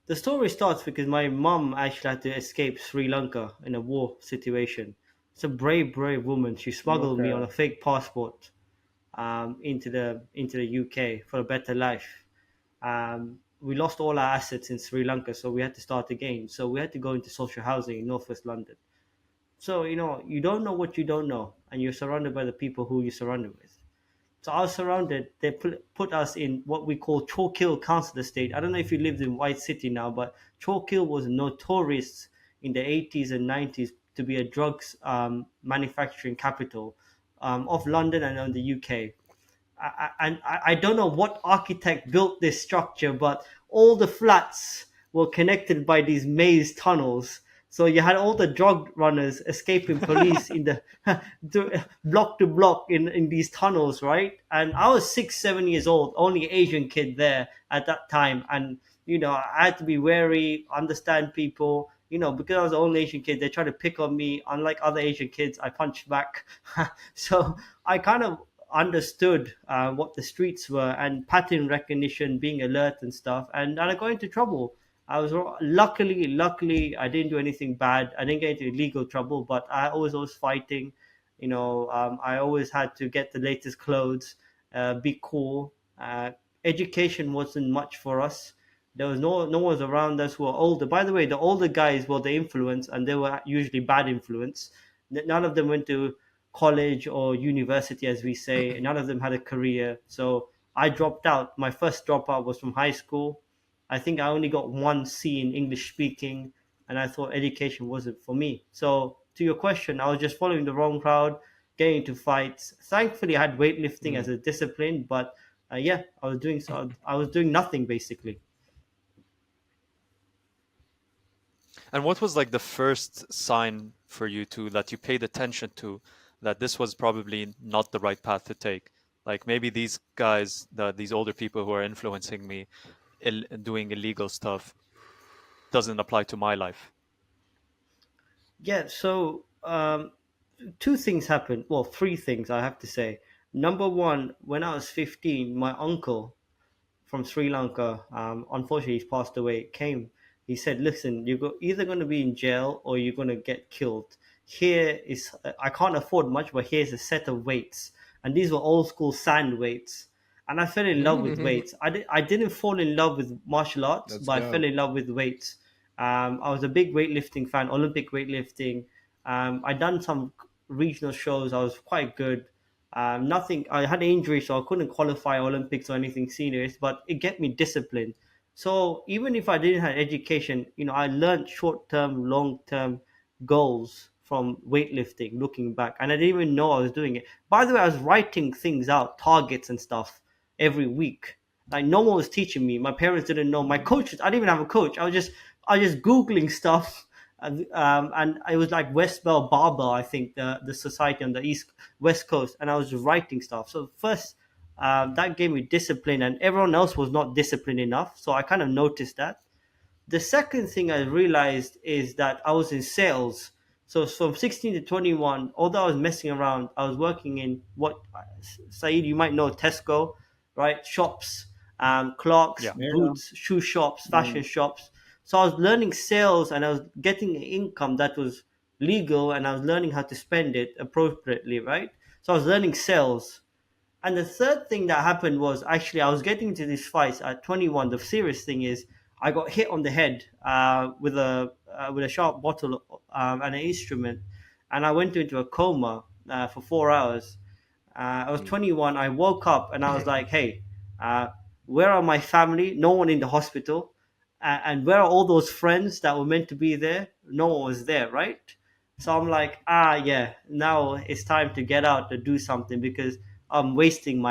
The story starts because my mum actually had to escape Sri Lanka in a war situation. It's a brave, brave woman. She smuggled me on Okay. a fake passport into the UK for a better life. We lost all our assets in Sri Lanka, so we had to start again. So we had to go into social housing in Northwest London. So you don't know what you don't know, and you're surrounded by the people who you're surrounded with. So I was surrounded. They put us in what we call Chalk Hill Council Estate. I don't know if you lived in White City now, but Chalk Hill was notorious in the 80s and 90s to be a drugs manufacturing capital of London and of the UK. I don't know what architect built this structure, but all the flats were connected by these maze tunnels. So you had all the drug runners escaping police in the block to block in these tunnels, right? And I was 6, 7 years old, only Asian kid there at that time, and I had to be wary, understand people. Because I was the only Asian kid, they tried to pick on me. Unlike other Asian kids, I punched back. So I kind of understood what the streets were and pattern recognition, being alert and stuff, and I got into trouble. I was luckily I didn't do anything bad. I didn't get into illegal trouble, but I was fighting. I always had to get the latest clothes, be cool. Education wasn't much for us. There was no one was around us who were older. By the way, the older guys were the influence, and they were usually bad influence. None of them went to college or university, as we say. None of them had a career. So I dropped out. My first dropout was from high school. I think I only got one C in English speaking, and I thought education wasn't for me. So to your question, I was just following the wrong crowd, getting into fights. Thankfully, I had weightlifting as Mm. a discipline, but yeah, I was doing nothing basically. And what was like the first sign for you to that you paid attention to that this was probably not the right path to take? Like maybe these guys, these older people who are influencing me, doing illegal stuff doesn't apply to my life. Yeah. So two things happened. Well, three things I have to say. Number one, when I was 15, my uncle from Sri Lanka, unfortunately, he's passed away, came. He said, "Listen, you're either going to be in jail or you're going to get killed. Here is, I can't afford much, but here's a set of weights." And these were old school sand weights. And I fell in love with weights. I didn't fall in love with martial arts, Let's but I fell go. in love with weights. I was a big weightlifting fan, Olympic weightlifting. I done some regional shows. I was quite good. Nothing. I had an injury, so I couldn't qualify Olympics or anything serious. But it kept me disciplined. So even if I didn't have education, I learned short term, long term goals from weightlifting. Looking back, and I didn't even know I was doing it. By the way, I was writing things out, targets and stuff every week. Like no one was teaching me. My parents didn't know. My coaches. I didn't even have a coach. I was just googling stuff, and it was like Westbell Barbell, I think, the society on the east west coast, and I was writing stuff. So first, that gave me discipline, and everyone else was not disciplined enough. So I kind of noticed that. The second thing I realized is that I was in sales. So from 16 to 21, although I was messing around, I was working in what, Saeed, you might know Tesco, right? Shops, Clark's, Yeah. Yeah. Boots, shoe shops, fashion Mm. shops. So I was learning sales and I was getting income that was legal and I was learning how to spend it appropriately, right? So I was learning sales. And the third thing that happened was actually I was getting into these fights at 21. The serious thing is I got hit on the head with a sharp bottle and an instrument, and I went into a coma for 4 hours. I was Mm. 21. I woke up and I was like, "Hey, uh, where are my family? No one in the hospital, and where are all those friends that were meant to be there? No one was there, right?" So I'm like, yeah, now it's time to get out to do something because I'm wasting my